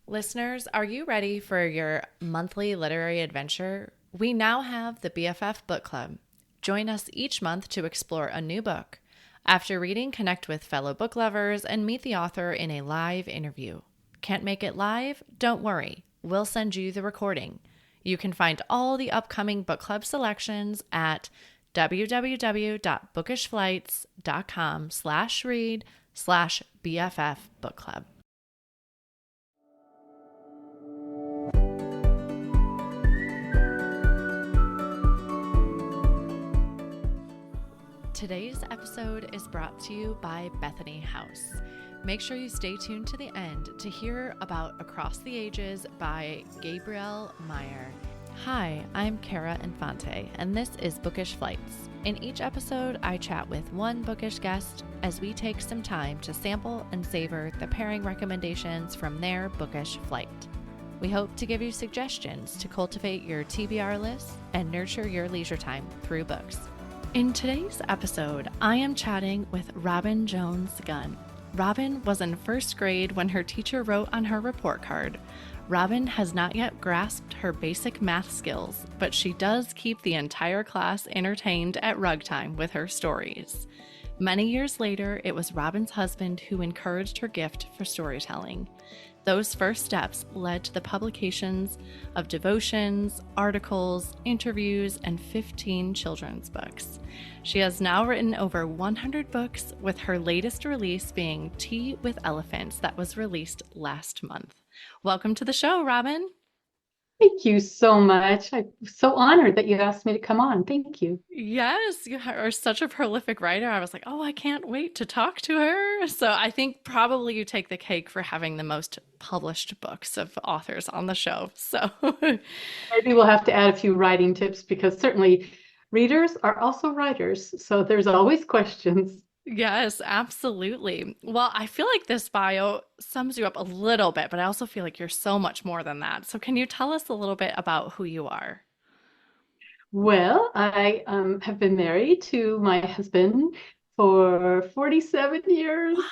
Listeners, are you ready for your monthly literary adventure? We now have the BFF Book Club. Join us each month to explore a new book. After reading, connect with fellow book lovers and meet the author in a live interview. Can't make it live? Don't worry. We'll send you the recording. You can find all the upcoming book club selections at www.bookishflights.com/read/BFF Book Club. Today's episode is brought to you by Bethany House. Make sure you stay tuned to the end to hear about Across the Ages by Gabrielle Meyer. Hi, I'm Kara Infante, and this is Bookish Flights. In each episode, I chat with one bookish guest as we take some time to sample and savor the pairing recommendations from their bookish flight. We hope to give you suggestions to cultivate your TBR list and nurture your leisure time through books. In today's episode, I am chatting with Robin Jones Gunn. Robin was in first grade when her teacher wrote on her report card, "Robin has not yet grasped her basic math skills, but she does keep the entire class entertained at rug time with her stories." Many years later, it was Robin's husband who encouraged her gift for storytelling. Those first steps led to the publications of devotions, articles, interviews, and 15 children's books. She has now written over 100 books, with her latest release being Tea with Elephants that was released last month. Welcome to the show, Robin. Thank you so much. I'm so honored that you asked me to come on. Thank you. Yes, you are such a prolific writer. I was like, oh, I can't wait to talk to her. So I think probably you take the cake for having the most published books of authors on the show. So Maybe we'll have to add a few writing tips because certainly readers are also writers. So there's always questions. yes, absolutely. Well, I feel like this bio sums you up a little bit, but I also feel like you're so much more than that. So can you tell us a little bit about who you are? Well, I have been married to my husband for 47 years. And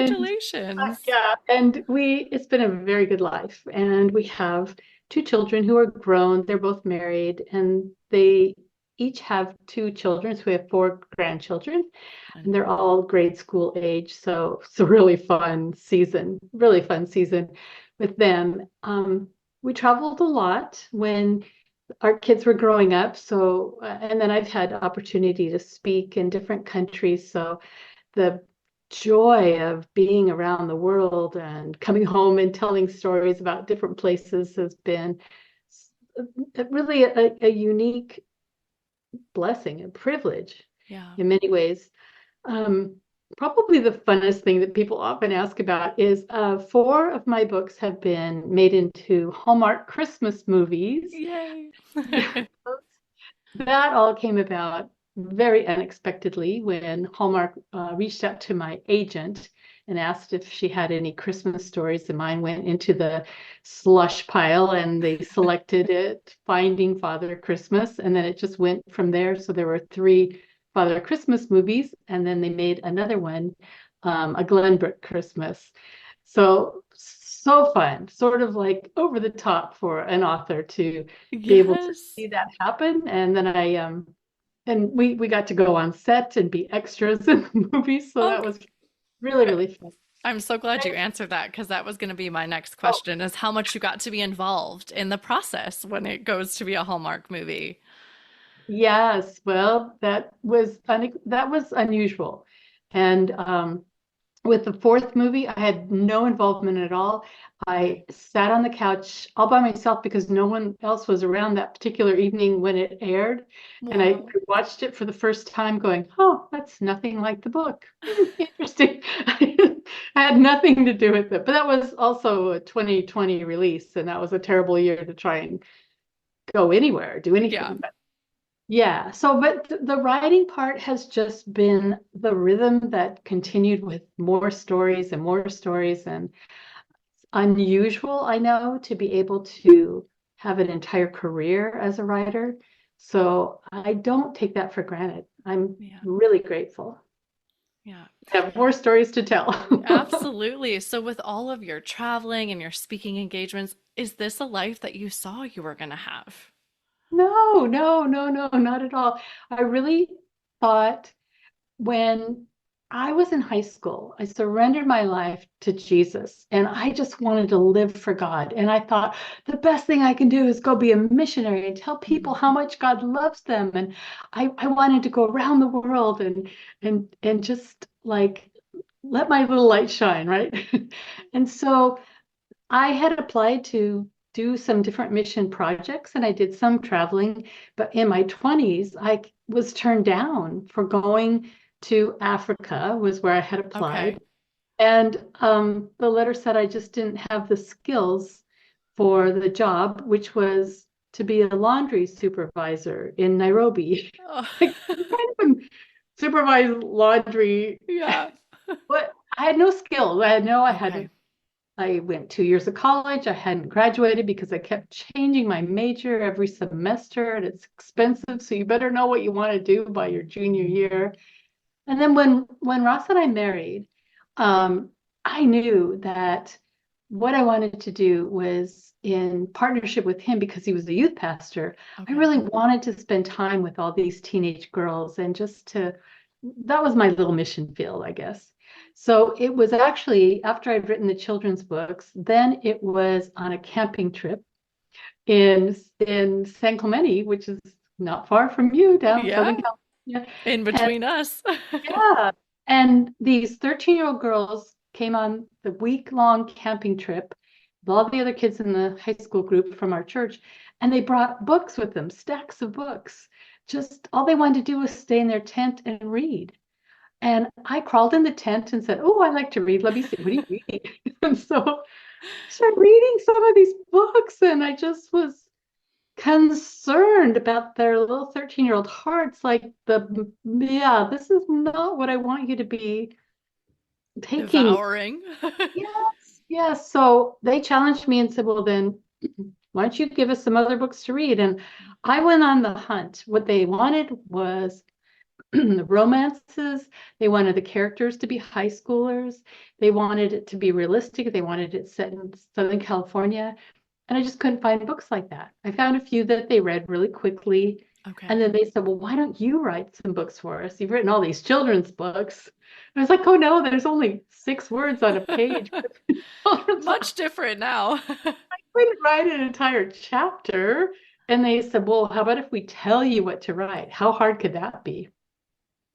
Congratulations. yeah, and it's been a very good life. And we have two children who are grown. They're both married, and they each have two children. So we have four grandchildren, and they're all grade school age. So it's a really fun season with them. We traveled a lot when our kids were growing up. So, and then I've had opportunity to speak in different countries. So the joy of being around the world and coming home and telling stories about different places has been really a unique blessing, a privilege Yeah. in many ways. Um, Probably the funnest thing that people often ask about is four of my books have been made into Hallmark Christmas movies. Yay. That all came about very unexpectedly when Hallmark reached out to my agent and asked if she had any Christmas stories, and mine went into the slush pile, and they selected it, Finding Father Christmas, and then it just went from there. So there were three Father Christmas movies, and then they made another one, a Glenbrook Christmas. So fun, sort of like over the top for an author to be able to Yes. see that happen. And then we got to go on set and be extras in the movie. So Oh, that was really, really fun. I'm so glad you answered that because that was going to be my next Oh, question is how much you got to be involved in the process when it goes to be a Hallmark movie. yes. Well, that was unusual. And with the fourth movie, I had no involvement at all. I sat on the couch all by myself because no one else was around that particular evening when it aired. And I Wow. watched it for the first time going, oh, that's nothing like the book. Interesting. I had nothing to do with it. But that was also a 2020 release, and that was a terrible year to try and go anywhere, do Yeah. anything. Yeah. So, but the writing part has just been the rhythm that continued with more stories and more stories, and unusual, I know, to be able to have an entire career as a writer. So I don't take that for granted. I'm Yeah. really grateful. Yeah. I have more stories to tell. Absolutely. So, with all of your traveling and your speaking engagements, is this a life that you saw you were going to have? No, no, no, no, not at all. I really thought when I was in high school, I surrendered my life to Jesus and I just wanted to live for God. And I thought the best thing I can do is go be a missionary and tell people how Mhm. much God loves them. And I wanted to go around the world and just like let my little light shine, right? And so I had applied to do some different mission projects and I did some traveling, but in my 20s, I was turned down for going to Africa, was where I had Okay. applied. And the letter said I just didn't have the skills for the job, which was to be a laundry supervisor in Nairobi. Oh. Like, kind of supervise laundry, Yeah. but I had no skills. I Okay. hadn't I went 2 years of college. I hadn't graduated because I kept changing my major every semester and it's expensive. So you better know what you want to do by your junior year. And then when Ross and I married, um, I knew that what I wanted to do was in partnership with him because he was a youth pastor. I Okay. really wanted to spend time with all these teenage girls and just to, that was my little mission field, I guess. So it was actually after I'd written the children's books, then it was on a camping trip in San Clemente, which is not far from you down Yeah. Southern California. In And between us. yeah. And these 13-year-old girls came on the week-long camping trip with all the other kids in the high school group from our church, and they brought books with them, stacks of books. Just all they wanted to do was stay in their tent and read. And I crawled in the tent and said, "Oh, I like to read. Let me see. What are you reading?" And so I started reading some of these books, and I just was concerned about their little 13-year-old hearts. Like yeah, this is not what I want you to be taking. Devouring. Yes, yes. So they challenged me and said, well, then why don't you give us some other books to read? And I went on the hunt. What they wanted was the romances. They wanted the characters to be high schoolers. They wanted it to be realistic. They wanted it set in Southern California. And I just couldn't find books like that. I found a few that they read really quickly. And Okay. then they said, well, why don't you write some books for us? You've written all these children's books. I was like, oh no, there's only 6 words on a page for children's book. Much different now. I couldn't write an entire chapter. And they said, well, how about if we tell you what to write? How hard could that be?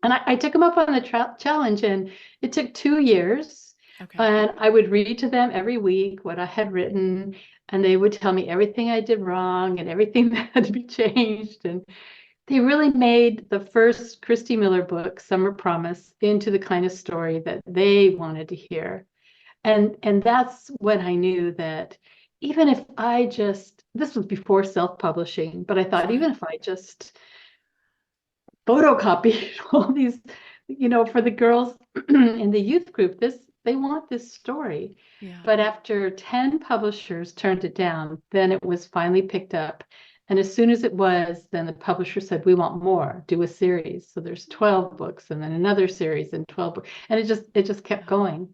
And I took them up on the challenge, and it took 2 years. Okay. And I would read to them every week what I had written, and they would tell me everything I did wrong and everything that had to be changed. And they really made the first Christy Miller book, Summer Promise, into the kind of story that they wanted to hear. And that's when I knew that even if I just, this was before self-publishing, but I thought Sure. even if I just photocopied all these, for the girls in the youth group, they want this story. Yeah. But after 10 publishers turned it down, then it was finally picked up. And as soon as it was, then the publisher said, we want more, do a series. So there's 12 books and then another series and 12 books. And it just kept Yeah. going.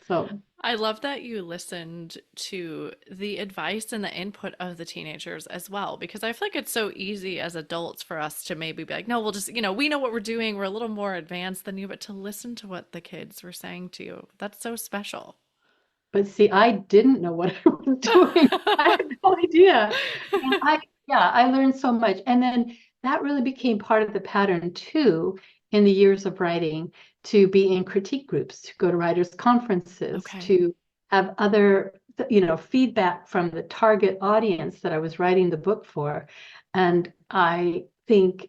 So I love that you listened to the advice and the input of the teenagers as well, because I feel like it's so easy as adults for us to maybe be like, no, we'll just, we know what we're doing. We're a little more advanced than you, but to listen to what the kids were saying to you, that's so special. but see, I didn't know what I was doing. I had no idea. And yeah, I learned so much. And then that really became part of the pattern too, in the years of writing, to be in critique groups, to go to writers' conferences, Okay. to have other, feedback from the target audience that I was writing the book for. And I think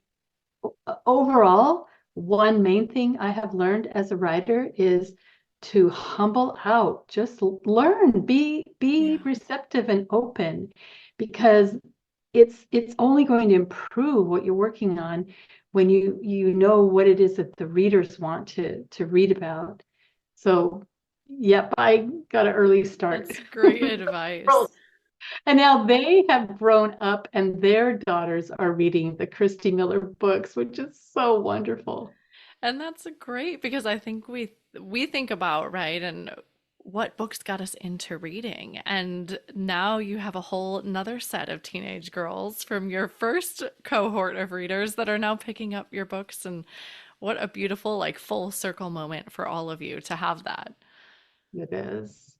overall, one main thing I have learned as a writer is to humble out, just learn, be Yeah. receptive and open, because it's only going to improve what you're working on when you know what it is that the readers want to read about. So, yep, I got an early start. That's great advice. And now they have grown up and their daughters are reading the Christy Miller books, which is so wonderful. And that's great because I think we think about, right, and what books got us into reading. And now you have a whole another set of teenage girls from your first cohort of readers that are now picking up your books. And what a beautiful, like, full circle moment for all of you to have that. It is.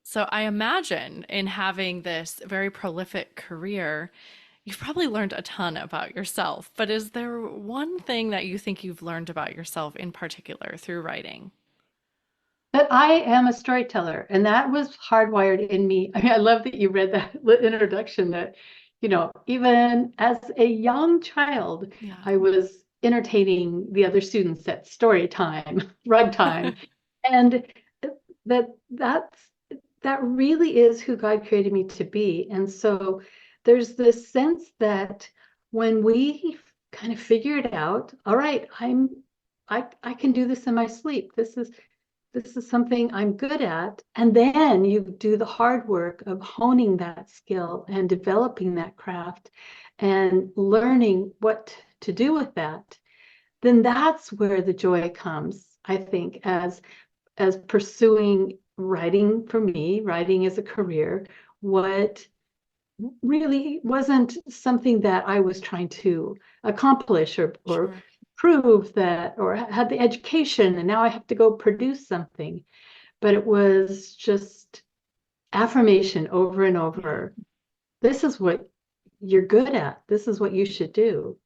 So I imagine in having this very prolific career, you've probably learned a ton about yourself. But is there one thing that you think you've learned about yourself in particular through writing? That I am a storyteller, and that was hardwired in me. I mean, I love that you read that introduction that, even as a young child, Yeah. I was entertaining the other students at story time, rug time. And that's that really is who God created me to be. And so there's this sense that when we kind of figure it out, all right, I can do this in my sleep. This is something I'm good at. And then you do the hard work of honing that skill and developing that craft and learning what to do with that. Then that's where the joy comes, I think, as pursuing writing for me, writing as a career, what really wasn't something that I was trying to accomplish or Sure. prove that, or had the education, and now I have to go produce something. But it was just affirmation over and Yeah. over. This is what you're good at. This is what you should do.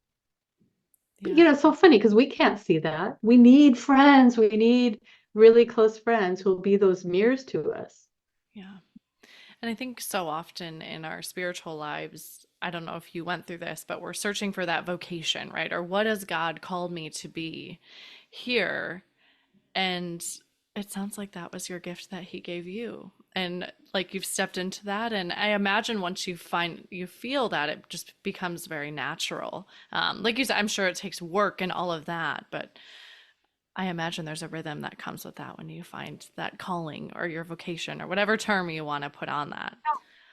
But, Yeah. it's so funny because we can't see that. We need friends. We need really close friends who'll be those mirrors to us. Yeah. And I think so often in our spiritual lives, I don't know if you went through this, but we're searching for that vocation, right? Or what has God called me to be here? And it sounds like that was your gift that he gave you. And like you've stepped into that. And I imagine once you feel that, it just becomes very natural. Like you said, I'm sure it takes work and all of that, but I imagine there's a rhythm that comes with that when you find that calling or your vocation or whatever term you want to put on that.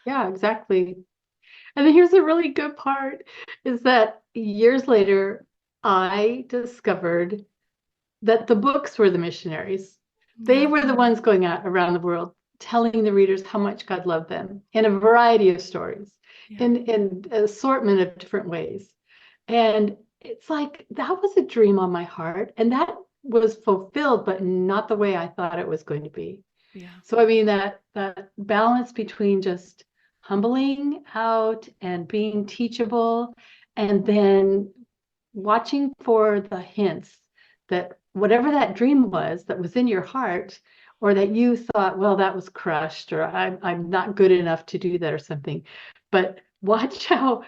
Yeah, exactly. And then here's the really good part is that years later, I discovered that the books were the missionaries. They Yeah. were the ones going out around the world telling the readers how much God loved them in a variety of stories, Yeah. in an assortment of different ways. And it's like that was a dream on my heart, and that was fulfilled, but not the way I thought it was going to be. Yeah. So I mean that balance between just humbling out and being teachable, and then watching for the hints that whatever that dream was that was in your heart, or that you thought, well, that was crushed, or I'm not good enough to do that or something. But watch how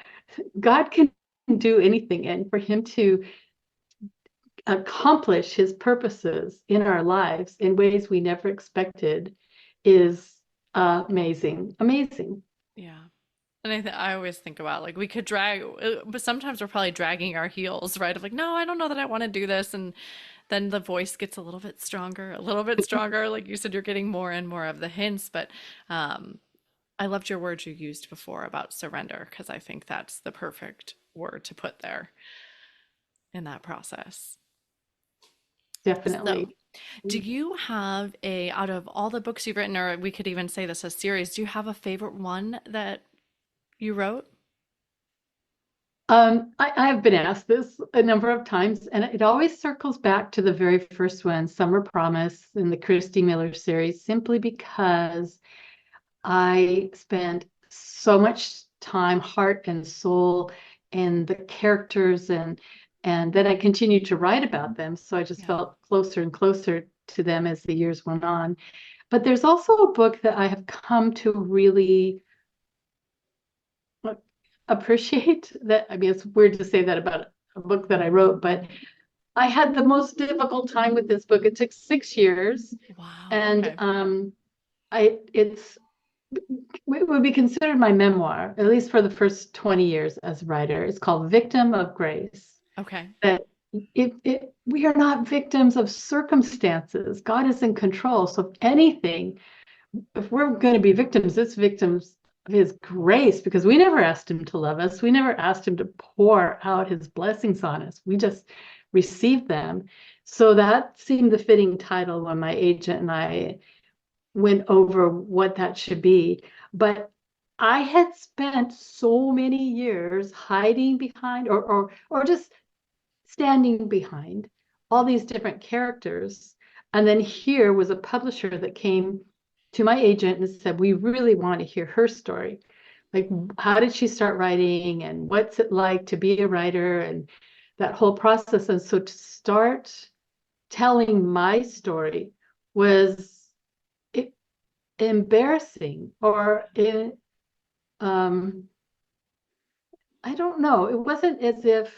God can do anything, and for him to accomplish his purposes in our lives in ways we never expected is amazing, amazing. Yeah. And I always think about like we could drag, but sometimes we're probably dragging our heels, right? Of like, no, I don't know that I want to do this. And then the voice gets a little bit stronger, a little bit stronger. Like you said, you're getting more and more of the hints. But um, I loved your words you used before about surrender because I think that's the perfect word to put there in that process. So, Definitely. do you have out of all the books you've written, or we could even say this a series, do you have a favorite one that you wrote? I have been asked this a number of times, and it always circles back to the very first one, Summer Promise in the Christy Miller series, simply because I spent so much time, heart and soul in the characters, and then I continued to write about them. So I just Yeah. felt closer and closer to them as the years went on. But there's also a book that I have come to really appreciate that. I mean, it's weird to say that about a book that I wrote, but I had the most difficult time with this book. It took 6 years, Wow. and Okay. it's it would be considered my memoir, at least for the first 20 years as a writer. It's called Victim of Grace. Okay. That we are not victims of circumstances. God is in control. So if anything, if we're going to be victims, it's victims of his grace, because we never asked him to love us. We never asked him to pour out his blessings on us. We just receive them. So that seemed the fitting title when my agent and I went over what that should be. But I had spent so many years hiding behind or just standing behind all these different characters. And then here was a publisher that came to my agent and said, we really want to hear her story. Like, how did she start writing and what's it like to be a writer and that whole process? And so to start telling my story was embarrassing I don't know. It wasn't as if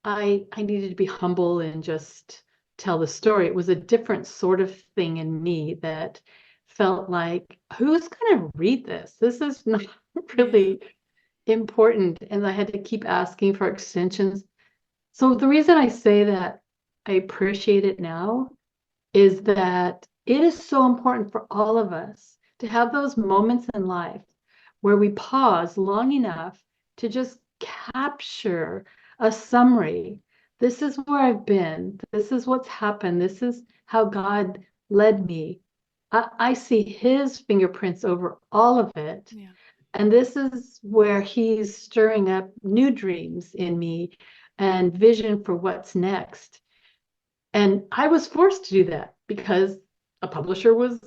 I needed to be humble and just tell the story. It was a different sort of thing in me that felt like, who's going to read this? This is not really important. And I had to keep asking for extensions. So the reason I say that I appreciate it now is that it is so important for all of us to have those moments in life where we pause long enough to just capture a summary. This is where I've been. This is what's happened. This is how God led me. I see his fingerprints over all of it. Yeah. And this is where he's stirring up new dreams in me and vision for what's next. And I was forced to do that because a publisher was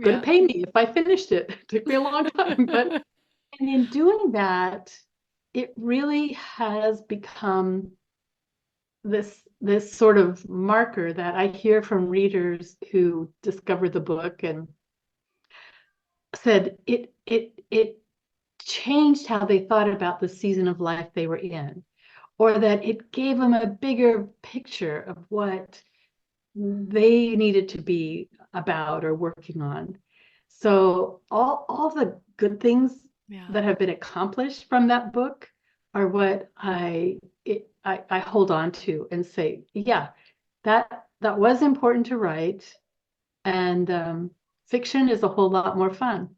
going to pay me if I finished it. It took me a long time, but and in doing that, it really has become this sort of marker that I hear from readers who discovered the book and said it changed how they thought about the season of life they were in, or that it gave them a bigger picture of what they needed to be about or working on. So all the good things that have been accomplished from that book are what I hold on to and say, yeah, that was important to write, and fiction is a whole lot more fun.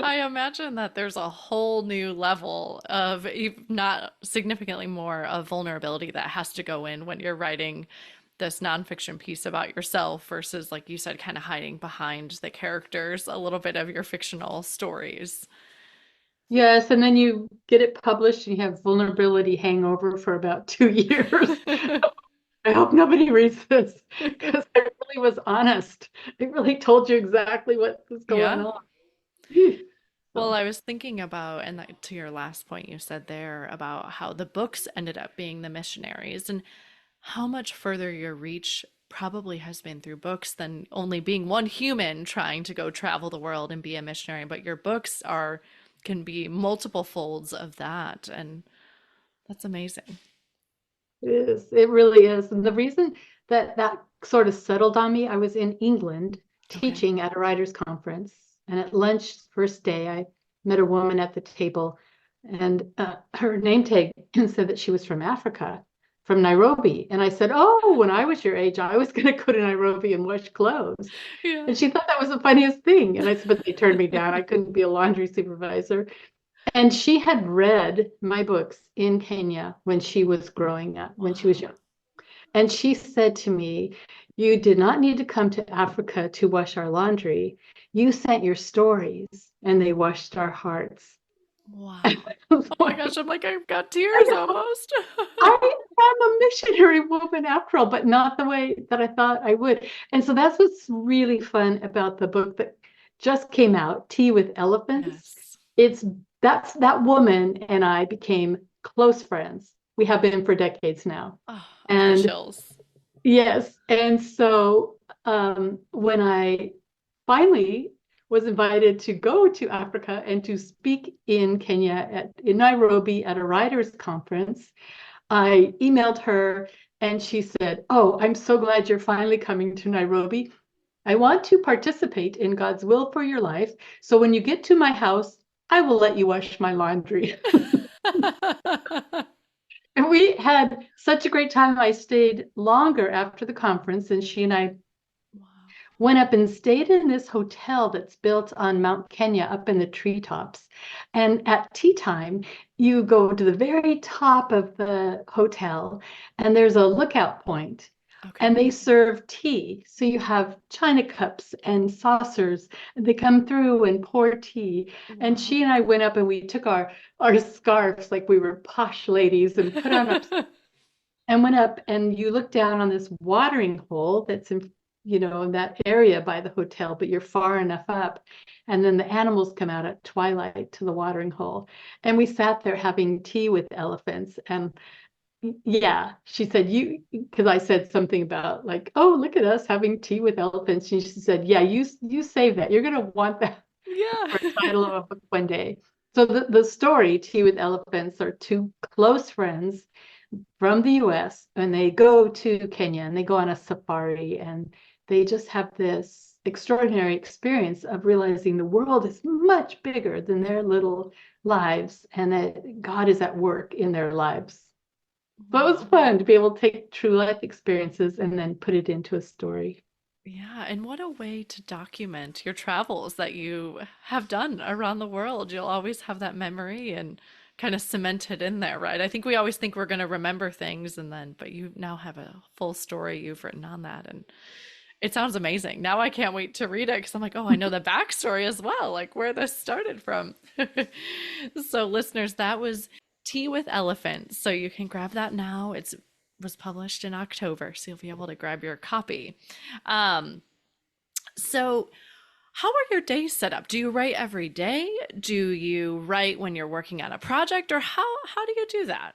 I imagine that there's a whole new level of, not significantly more, of vulnerability that has to go in when you're writing this nonfiction piece about yourself versus, like you said, kind of hiding behind the characters a little bit of your fictional stories. Yes, and then you get it published and you have vulnerability hangover for about 2 years. I hope nobody reads this because I really was honest. I really told you exactly what was going Yeah. on. Well, So, I was thinking about, and to your last point you said there about how the books ended up being the missionaries and how much further your reach probably has been through books than only being one human trying to go travel the world and be a missionary. But your books can be multiple folds of that. And that's amazing. it really is. And the reason that that sort of settled on me, I was in England Okay. teaching at a writers' conference. And at lunch, first day, I met a woman at the table, and her name tag said that she was from Africa, from Nairobi. And I said, oh, when I was your age, I was going to go to Nairobi and wash clothes. Yeah. And she thought that was the funniest thing. And I said, but they turned me down. I couldn't be a laundry supervisor. And she had read my books in Kenya when she was growing up, when she was Wow. young. And she said to me, you did not need to come to Africa to wash our laundry. You sent your stories and they washed our hearts. Wow. Oh my gosh, I'm like, I've got I tears know. almost. I am a missionary woman after all, but not the way that I thought I would. And so that's what's really fun about the book that just came out, Tea with Elephants. Yes. It's that's that woman and I became close friends. We have been for decades now. Oh, I've got And chills. yes, and so when I finally was invited to go to Africa and to speak in Kenya in Nairobi at a writers' conference, I emailed her and she said, oh, I'm so glad you're finally coming to Nairobi. I want to participate in God's will for your life. So when you get to my house, I will let you wash my laundry. And we had such a great time. I stayed longer after the conference, and she and I Wow. went up and stayed in this hotel that's built on Mount Kenya up in the treetops. And at tea time, you go to the very top of the hotel, and there's a lookout point, and Okay. they serve tea. So you have china cups and saucers, and they come through and pour tea. And Wow. she and I went up and we took our scarves like we were posh ladies and put on our and went up, and you look down on this watering hole that's in that area by the hotel, but you're far enough up. And then the animals come out at twilight to the watering hole. And we sat there having tea with elephants. And yeah, she said, because I said something about like, oh, look at us having tea with elephants. And she said, yeah, you save that. You're going to want that Yeah. for a title of a book one day. So the story, Tea with Elephants, are two close friends from the US, and they go to Kenya and they go on a safari, and they just have this extraordinary experience of realizing the world is much bigger than Yeah. their little lives, and that God is at work in their lives. So it was Wow. fun to be able to take true life experiences and then put it into a story. Yeah, and what a way to document your travels that you have done around the world. You'll always have that memory and kind of cemented in there, right? I think we always think we're going to remember things and then, but you now have a full story you've written on that. And it sounds amazing. Now I can't wait to read it because I'm like, oh, I know the backstory as well, like where this started from. So, listeners, that was Tea with Elephants. So you can grab that now. It's was published in October, so you'll be able to grab your copy. Um, so how are your days set up? Do you write every day? Do you write when you're working on a project, or how do you do that?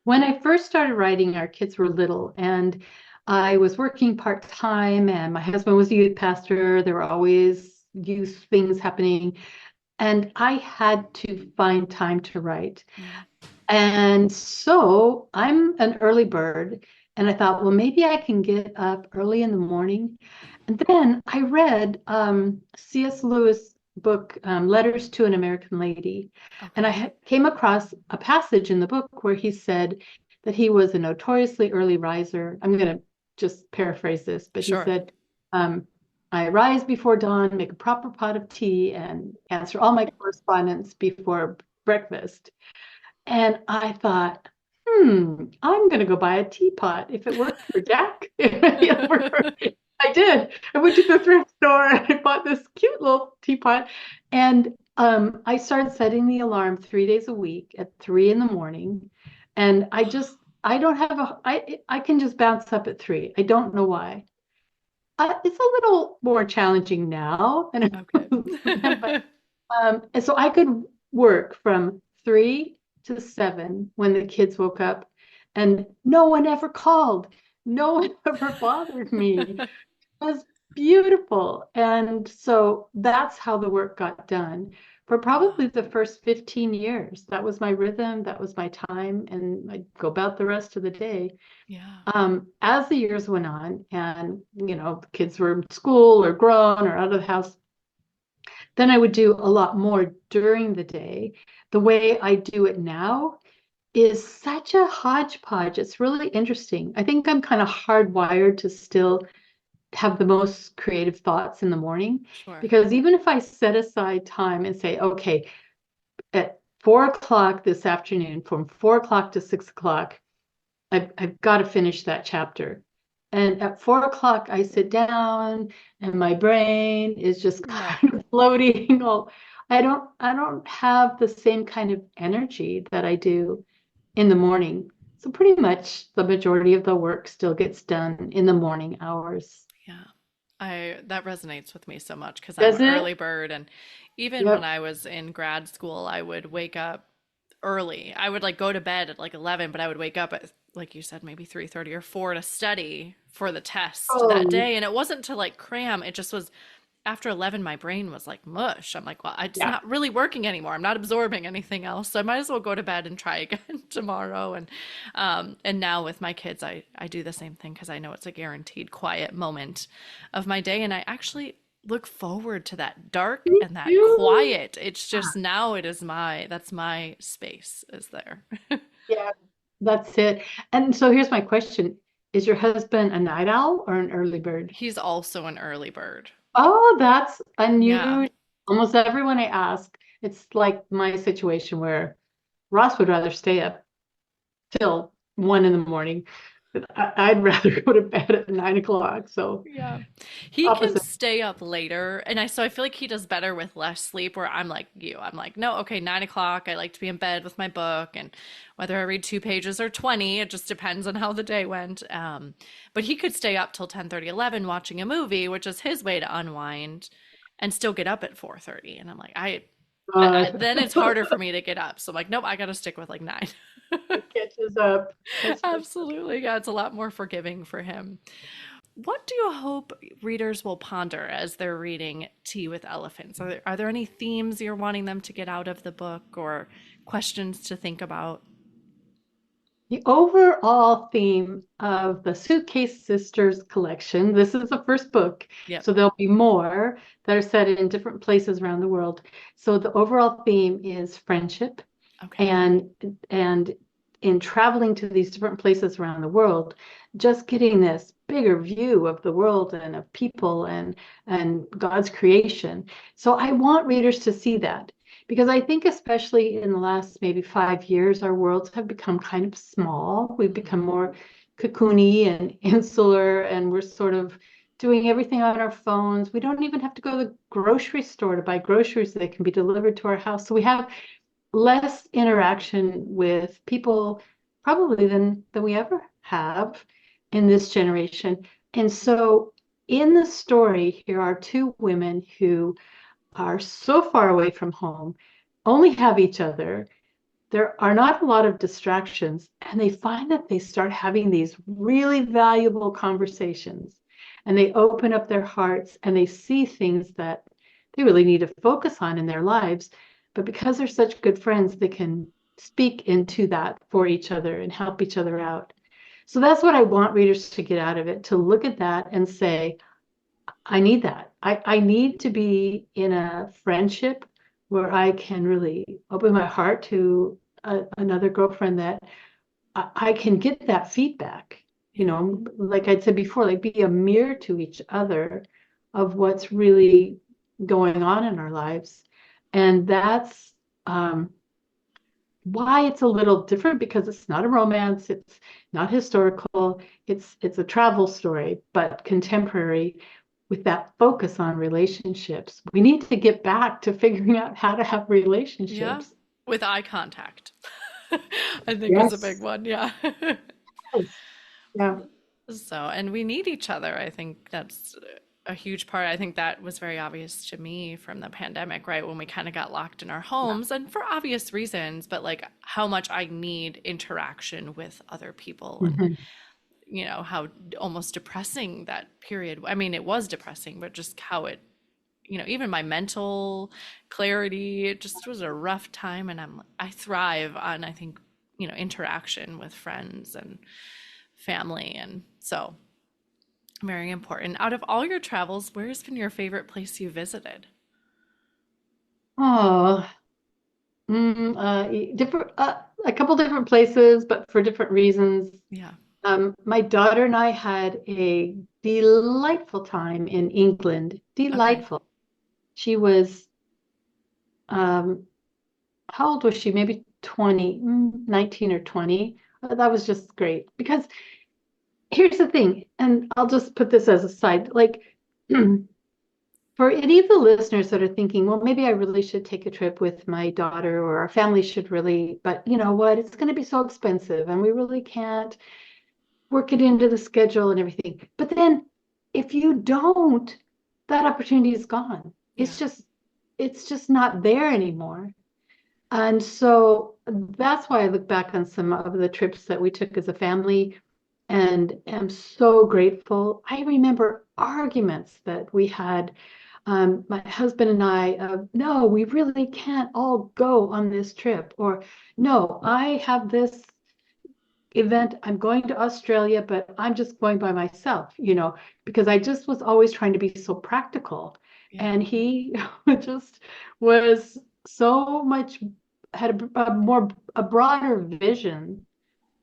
When I first started writing, our kids were little, and I was working part-time, and my husband was a youth pastor. There were always youth things happening, and I had to find time to write. Yeah. And so I'm an early bird, and I thought, well, maybe I can get up early in the morning. And then I read C.S. Lewis' book, Letters to an American Lady. And Okay. came across a passage in the book where he said that he was a notoriously early riser. I'm going to just paraphrase this, but he Sure. said, I rise before dawn, make a proper pot of tea, and answer all my correspondence before breakfast. And I thought, I'm going to go buy a teapot if it worked for Jack. I did. I went to the thrift store and I bought this cute little teapot. And I started setting the alarm 3 days a week at 3 in the morning. And I don't have I can just bounce up at 3. I don't know why. It's a little more challenging now, Okay. but and so I could work from 3 to 7 when the kids woke up, and no one ever called. No one ever bothered me. It was beautiful. And so that's how the work got done. For Wow. probably the first 15 years, that was my rhythm, that was my time, and I'd go about the rest of the day. Yeah. As the years went on, and the kids were in school or grown or out of the house, then I would do a lot more during the day. The way I do it now is such a hodgepodge. It's really interesting. I think I'm kind of hardwired to still have the most creative thoughts in the morning, Sure. because even if I set aside time and say, okay, at 4 o'clock this afternoon, from 4 o'clock to 6 o'clock, I've got to finish that chapter. And at 4 o'clock, I sit down and my brain is just Yeah. kind of floating. I don't have the same kind of energy that I do in the morning. So pretty much the majority of the work still gets done in the morning hours. Yeah. I that resonates with me so much because I'm Does an it? early bird, and even when Yep. I was in grad school, I would wake up early. I would like go to bed at like 11, but I would wake up at like you said maybe 3:30 or 4 to study for the test that Oh, day, and it wasn't to like cram, it just was after 11 my brain was like mush. I'm like, well, it's yeah. not really working anymore. I'm not absorbing anything else, so I might as well go to bed and try again tomorrow. And now with my kids, I do the same thing because I know it's a guaranteed quiet moment of my day, and I actually look forward to that dark Me and that too. quiet. It's just now it is that's my space is there. Yeah, that's it. And so here's my question. is your husband a night owl or an early bird? He's also an early bird. Oh, that's Yeah. unusual. Almost everyone I ask, it's like my situation where Ross would rather stay up till 1 in the morning. But I'd rather go to bed at 9 o'clock. So Yeah. He can opposite. stay up later. And so I feel like he does better with less sleep, where I'm like you. I'm like, no, okay, 9 o'clock. I like to be in bed with my book. And whether I read 2 pages or 20, it just depends on how the day went. But he could stay up till 10:30, 11 watching a movie, which is his way to unwind and still get up at 4:30. And I'm like, Uh, then it's harder for me to get up. So I'm like, nope, I got to stick with like 9. it catches up. Absolutely. Yeah, it's a lot more forgiving for him. What do you hope readers will ponder as they're reading Tea with Elephants? Are there any themes you're wanting them to get out of the book or questions to think about? The overall theme of the Suitcase Sisters collection, this is the first book, Yep. so there'll be more that are set in different places around the world. So the overall theme is friendship, Okay. and and in traveling to these different places around the world, just getting this bigger view of the world and of people and God's creation. So I want readers to see that, because I think especially in the last maybe 5 years, our worlds have become kind of small. We've become more cocoony and insular, and we're sort of doing everything on our phones. We don't even have to go to the grocery store to buy groceries. They can be delivered to our house. So we have less interaction with people probably than we ever have in this generation. And so in the story, here are two women who are so far away from home, only have each other. There are not a lot of distractions, and they find that they start having these really valuable conversations, and they open up their hearts and they see things that they really need to focus on in their lives. But because they're such good friends, they can speak into that for each other and help each other out. So that's what I want readers to get out of it, to look at that and say, I need that. I need to be in a friendship where I can really open my heart to another girlfriend, that I can get that feedback. Yeah. Like I'd said before, like be a mirror to each other of what's really going on in our lives. And that's why it's a little different, because it's not a romance, it's not historical, it's a travel story, but contemporary, with that focus on relationships. We need to get back to figuring out how to have Yeah. relationships. With eye contact, I think is a big Yes. one. Yeah. Yes. Yeah. So, and we need each other. I think that's a huge part. I think that was very obvious to me from the pandemic, right? When we kind of got locked in our homes and for obvious reasons, but like how much I need interaction with other people, and, Mhm. how almost depressing that period. I mean, it was depressing, but just how it, even my mental clarity, it just was a rough time. And I thrive on, I think, interaction with friends and family. And so very important. Out of all your travels, where's been your favorite place you visited? Oh, different, a couple different places, but for different reasons. Yeah. My daughter and I had a delightful time in England. Okay. Delightful. She was, um, how old was she? Maybe 20, 19 or 20. That was just great, because here's the thing, and I'll just put this as a side, like for any of the listeners that are thinking, well, maybe I really should take a trip with my daughter, or our family should really, but you know what? It's going to be so expensive and we really can't work it into the schedule and everything. But then if you don't, that opportunity is gone. Yeah. It's just not there anymore. And so that's why I look back on some of the trips that we took as a family and am so grateful. I remember arguments that we had, my husband and I, no, we really can't all go on this trip, or no, I have this event, I'm going to Australia, but I'm just going by myself, because I just was always trying to be so practical. Yeah. And he just was so much, had a broader vision.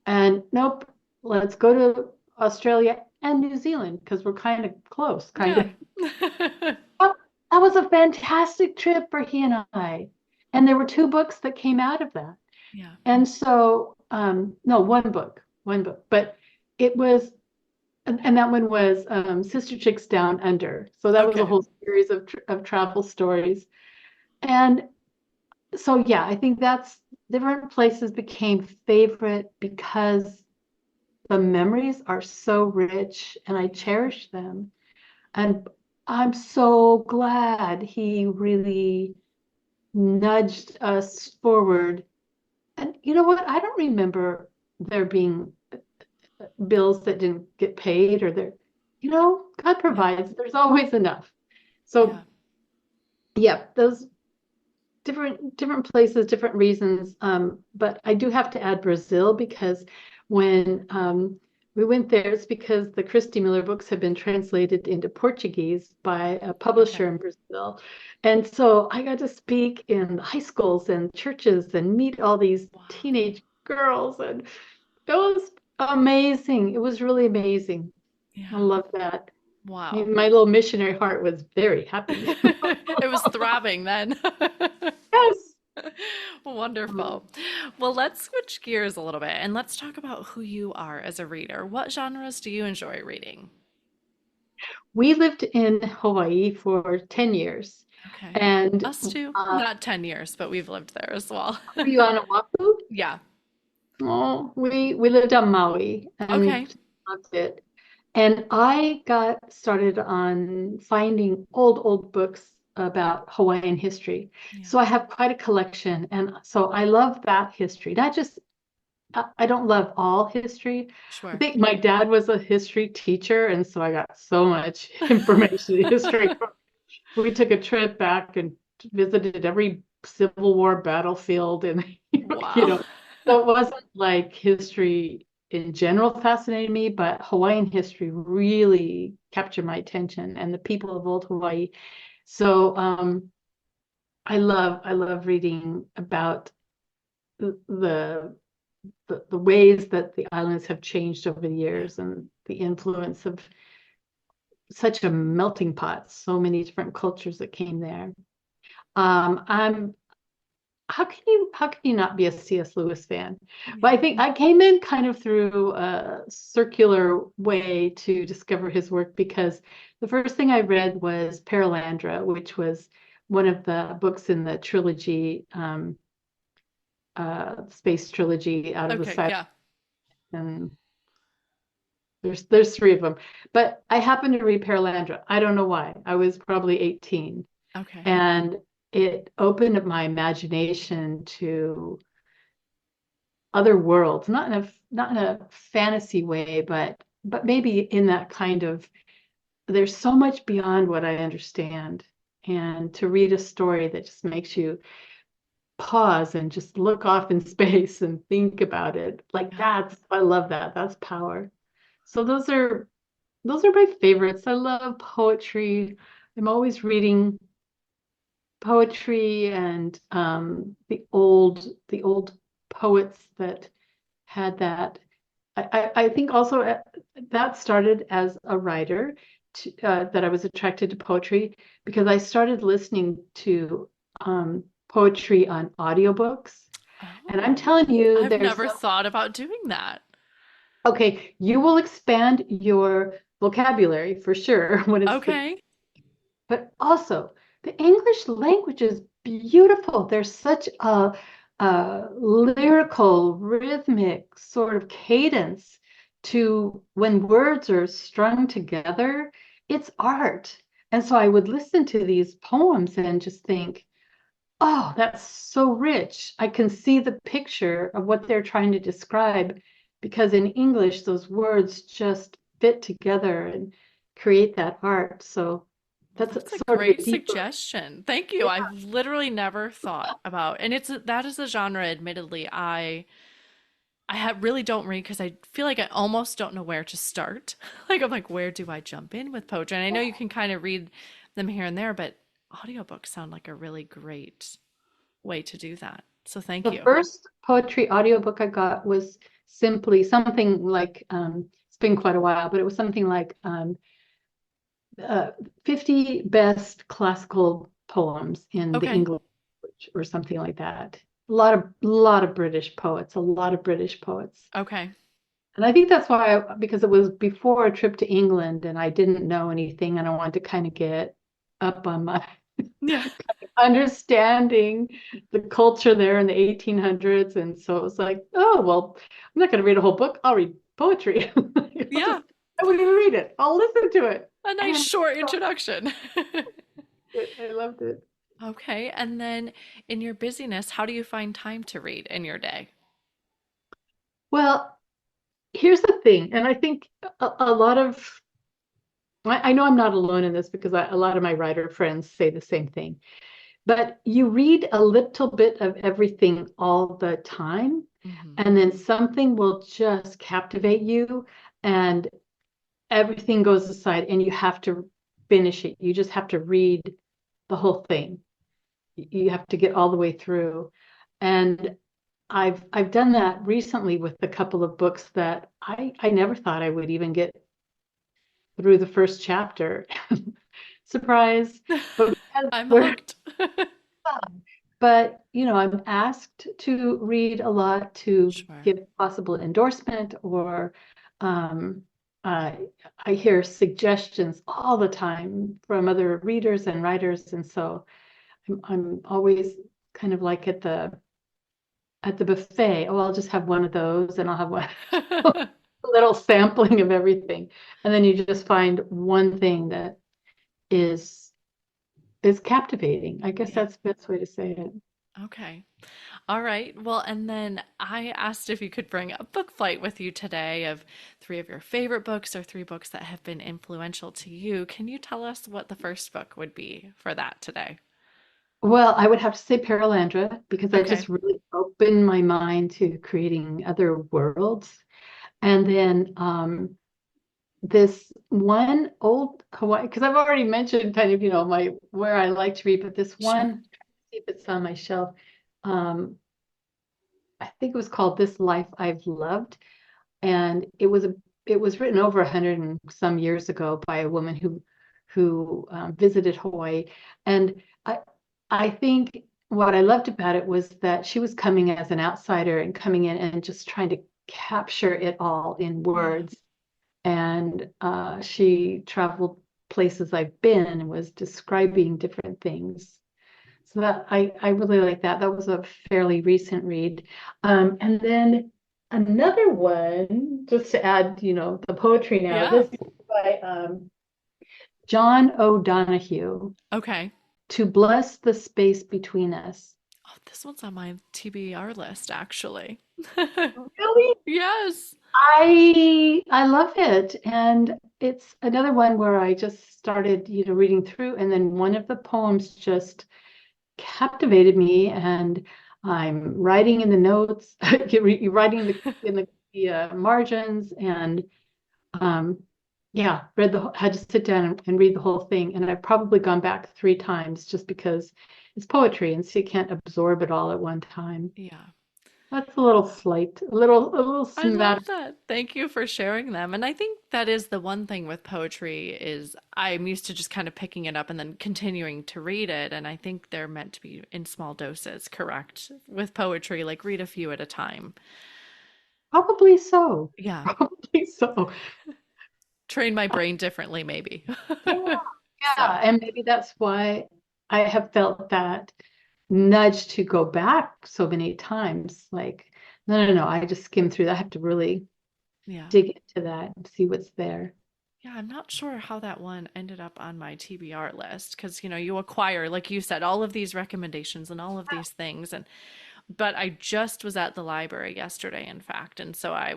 And nope, let's go to Australia and New Zealand because we're kind of close, kind Yeah. of. Oh, that was a fantastic trip for he and I. And there were two books that came out of that. Yeah. And so, no, one book, but it was, and that one was Sister Chicks Down Under. So that was a Okay. whole series of travel stories. And so, yeah, I think that's different places became favorite because the memories are so rich and I Yeah. cherish them. And I'm so glad he really nudged us forward. And you know what? I don't remember there being bills that didn't get paid or there, God Yeah. provides, there's always enough. Yeah. So, yeah, those different places, different reasons. But I do have to add Brazil because when we went there, it's because the Christy Miller books have been translated into Portuguese by a publisher Okay. in Brazil. And so I got to speak in high schools and churches and meet all these Wow. teenage girls. And it was amazing. It was really amazing. I Yeah. love that. Wow. My little missionary heart was very happy. It was throbbing then. Yes. Wonderful. Well, let's switch gears a little bit and let's talk about who you are as a reader. What genres do you enjoy reading? We lived in Hawaii for 10 years. Okay. And Us too. uh, Not 10 years, but we've lived there as well. were you on Oahu? Yeah. Oh, we lived on Maui Okay. and loved it. And I got started on finding old books about Hawaiian history. Yeah. So I have quite a collection. And so I love that history. Not just, I don't love all history. I Sure. think my dad was a history teacher. And so I got so much information in history. We took a trip back and visited every Civil War battlefield and you Wow. know, so it wasn't like history in general fascinated me, but Hawaiian history really captured my attention and the people of old Hawaii. So I love reading about the, the ways that the islands have changed over the Yeah. years and the influence of such a melting pot, so many different cultures that came there. I'm how can you not be a C.S. Lewis fan? But I Yeah. think I came in kind of through a circular way to discover his work because the first thing I read was Paralandra, which was one of the books in the trilogy, space trilogy out of the Okay. sci. Yeah. And there's three of them. But I happened to read Paralandra. I don't know why. I was probably 18. Okay. And it opened up my imagination to other worlds, not in a fantasy way, but maybe in that kind of there's so much beyond what I understand. And to read a story that just makes you pause and just look off in space and think about it. Like Yeah. that's I love that. That's power. So those are my favorites. I love poetry. I'm always reading poetry and the old poets that had that. I think also that started as a writer that I was attracted to poetry because I started listening to poetry on audiobooks. And I'm Oh, telling you, I've there's never thought about doing that. okay, you will expand your vocabulary for sure when it's the Okay. but also the English language is beautiful. There's such a lyrical, rhythmic sort of cadence to when words are strung together. It's art. And so I would listen to these poems and just think, oh, that's so rich. I can see the picture of what they're trying to describe because in English, those words just fit together and create that art. So Well, that's that's a sort of a great deeper. suggestion. Thank you. Yeah. I've literally never thought about, and that is a genre, admittedly, really don't read because I feel like I almost don't know where to start. Like I'm like, where do I jump in with poetry? And I know you can kind of read them here and there, but audiobooks sound like a really great way to do that. So thank The you. first poetry audiobook I got was simply something like it's been quite a while, but it was something like 50 best classical poems in the Okay. English language or something like that. A lot of British poets, a lot of British poets. Okay. And I think that's why, because it was before a trip to England and I didn't know anything and I wanted to kind of get up on my Yeah. understanding the culture there in the 1800s. And so it was like, oh, well, I'm not going to read a whole book. I'll read poetry. Yeah. I won't even read it. I'll listen to it. A nice And short introduction. I loved it. Okay. And then in your busyness, how do you find time to read in your day? Well, here's the thing. And I think a lot of, I know I'm not alone in this because a lot of my writer friends say the same thing. But you read a little bit of everything all the time, Hmm. and then something will just captivate you, and everything goes aside, and you have to finish it. You just have to read the whole thing. You have to get all the way through. And I've done that recently with a couple of books that I never thought I would even get through the first chapter. Surprise. But because I'm we're hooked. but I'm asked to read a lot to Sure. give possible endorsement or um, I I hear suggestions all the time from other readers and writers, and so I'm always kind of like at the buffet. Oh, I'll just have one of those, and I'll have one a little sampling of everything, and then you just find one thing that is is captivating. I guess Yeah. that's the best way to say it. Okay. All right. Well, and then I asked if you could bring a book flight with you today of three of your favorite books or three books that have been influential to you. Can you tell us what the first book would be for that today? Well, I would have to say Paralandra because I Okay. just really opened my mind to creating other worlds. And then this one old Hawaii, because I've already mentioned kind of, my where I like to read, but this Sure. one, see if it's on my shelf. Um, I think it was called This Life I've Loved. And it was written over 100 and some years ago by a woman who visited Hawaii. And I think what I loved about it was that she was coming as an outsider and coming in and just trying to capture it all in Yeah. words. And she traveled places I've been and was describing different things. So that I really like that. That was a fairly recent read. And then another one, just to add, the poetry now. Yeah. This is by John O'Donohue, Okay. To Bless the Space Between Us. Oh, this one's on my TBR list, actually. Really? Yes. I love it. And it's another one where I just started, reading through, and then one of the poems just captivated me, and I'm writing in the notes, you're writing in the margins, and um, yeah, had to sit down and read the whole thing, and I've probably gone back 3 times just because it's poetry, and so you can't absorb it all at one time. Yeah. That's a little slight, a little I love smatter. that. Thank you for sharing them. And I think that is the one thing with poetry is I'm used to just kind of picking it up and then continuing to read it. And I think they're meant to be in small doses, correct? With poetry, like read a few at a time. Probably so. Yeah. Probably so. Train my brain differently, maybe. Yeah, So, yeah, and maybe that's why I have felt that nudge to go back so many times. Like, no, no, no, I just skim through that. I have to really yeah. dig into that and see what's there. Yeah, I'm not sure how that one ended up on my TBR list because, you acquire, like you said, all of these recommendations and all of these things. But I just was at the library yesterday, in fact. And so I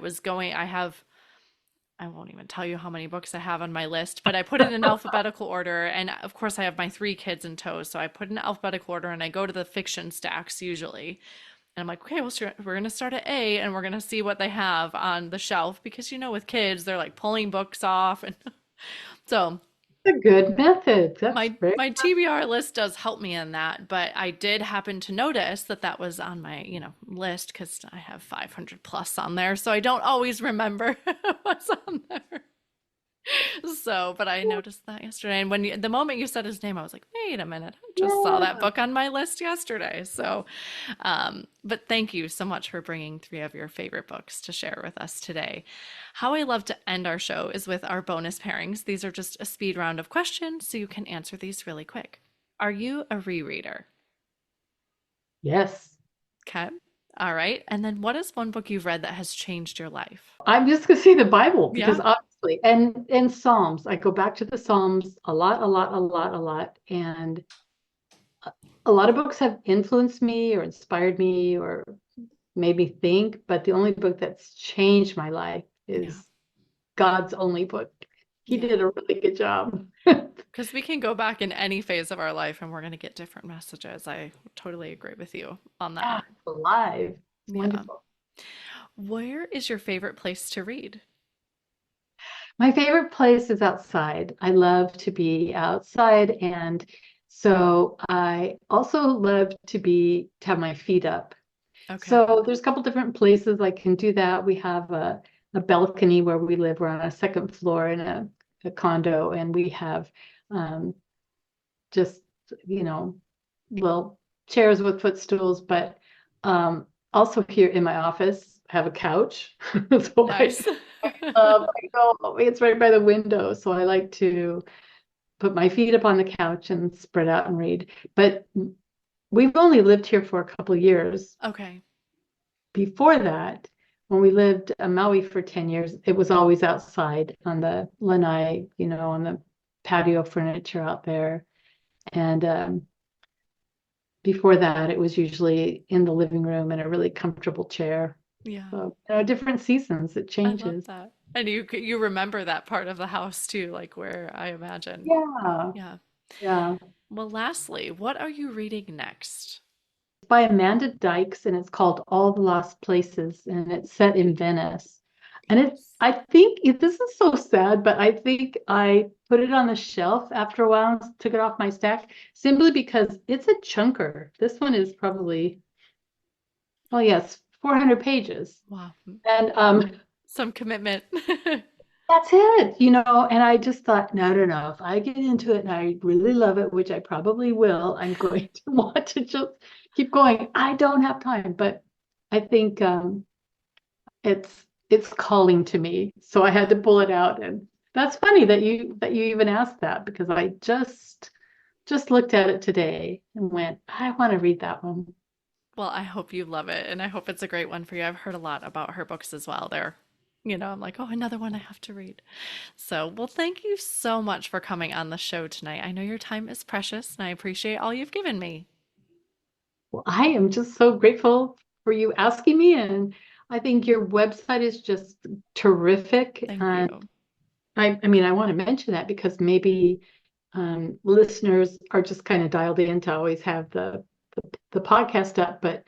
won't even tell you how many books I have on my list, but I put it in alphabetical order. And of course, I have my three kids in tow. So I put in alphabetical order and I go to the fiction stacks usually. And I'm like, okay, well, sure, we're going to start at A and we're going to see what they have on the shelf because, with kids, they're like pulling books off. And so a good method. That's My very my TBR list does help me in that, but I did happen to notice that that was on my, list because I have 500 plus on there, so I don't always remember what's on there. So, but I noticed that yesterday, and the moment you said his name, I was like, wait a minute, I just saw that yeah. book on my list yesterday. So, but thank you so much for bringing three of your favorite books to share with us today. How I love to end our show is with our bonus pairings. These are just a speed round of questions, so you can answer these really quick. Are you a rereader? Yes. Okay. All right. And then what is one book you've read that has changed your life? I'm just gonna say the Bible because Yeah. obviously, and Psalms. I go back to the Psalms a lot, a lot, a lot, a lot, and a lot of books have influenced me or inspired me or made me think. But the only book that's changed my life Yeah. is God's only book. He Yeah. did a really good job. Because we can go back in any phase of our life and we're going to get different messages. I totally agree with you on Yeah, that. it's alive. It's Yeah. wonderful. Where is your favorite place to read? My favorite place is outside. I love to be outside, and so I also love to have my feet up. Okay. So there's a couple different places I can do that. We have a balcony where we live. We're on a second floor in a condo, and we have um, just, you know, little chairs with footstools, but also here in my office, I have a couch. So Nice. I go, it's right by the window. So I like to put my feet up on the couch and spread out and read. But we've only lived here for a couple of years. Okay. Before that, when we lived in Maui for 10 years, it was always outside on the lanai, on the patio furniture out there. And before that, it was usually in the living room in a really comfortable chair. Yeah. So, different seasons, it I love changes. that. And you remember that part of the house too, like where I imagine. Yeah, Yeah. yeah. Well, lastly, what are you reading next? By Amanda Dykes, and it's called All the Lost Places, and it's set in Venice. And Yes. I think this is so sad, but I think I put it on the shelf after a while and took it off my stack simply because it's a chunker. This one is probably, oh yes, 400 pages. Wow. And Some commitment. that's it, and I just thought, no, no, no. If I get into it and I really love it, which I probably will, I'm going to want to just keep going. I don't have time, but I think it's calling to me. So I had to pull it out. And that's funny that you even asked that because I just looked at it today and went, I want to read that one. Well, I hope you love it, and I hope it's a great one for you. I've heard a lot about her books as well. I'm like, oh, another one I have to read. So, well, thank you so much for coming on the show tonight. I know your time is precious, and I appreciate all you've given me. Well, I am just so grateful for you asking me. And I think your website is just terrific. Thank And you. I mean, I want to mention that because maybe listeners are just kind of dialed in to always have the podcast up. But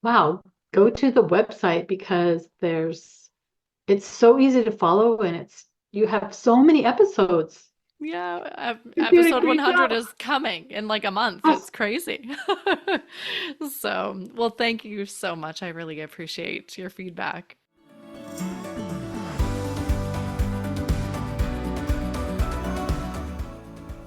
wow, go to the website because it's so easy to follow and you have so many episodes. Yeah, You're doing a episode great 100 job. is coming in like a month. It's crazy. So, well, thank you so much. I really appreciate your feedback.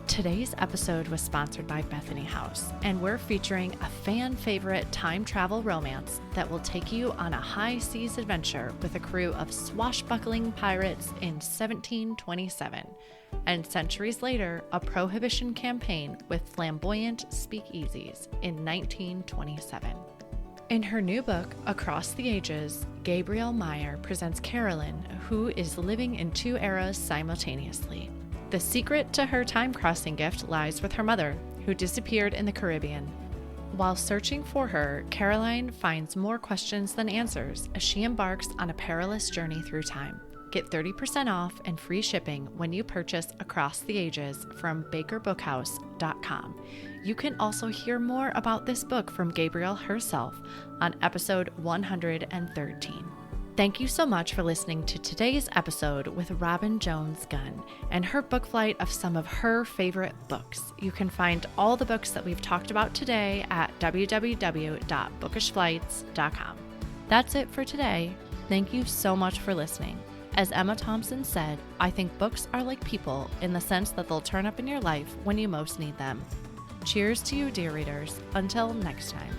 Today's episode was sponsored by Bethany House, and we're featuring a fan favorite time travel romance that will take you on a high seas adventure with a crew of swashbuckling pirates in 1727, and centuries later, a prohibition campaign with flamboyant speakeasies in 1927. In her new book, Across the Ages, Gabrielle Meyer presents Carolyn, who is living in two eras simultaneously. The secret to her time-crossing gift lies with her mother, who disappeared in the Caribbean. While searching for her, Caroline finds more questions than answers as she embarks on a perilous journey through time. Get 30% off and free shipping when you purchase Across the Ages from bakerbookhouse.com. You can also hear more about this book from Gabrielle herself on episode 113. Thank you so much for listening to today's episode with Robin Jones Gunn and her book flight of some of her favorite books. You can find all the books that we've talked about today at www.bookishflights.com. That's it for today. Thank you so much for listening. As Emma Thompson said, I think books are like people in the sense that they'll turn up in your life when you most need them. Cheers to you, dear readers. Until next time.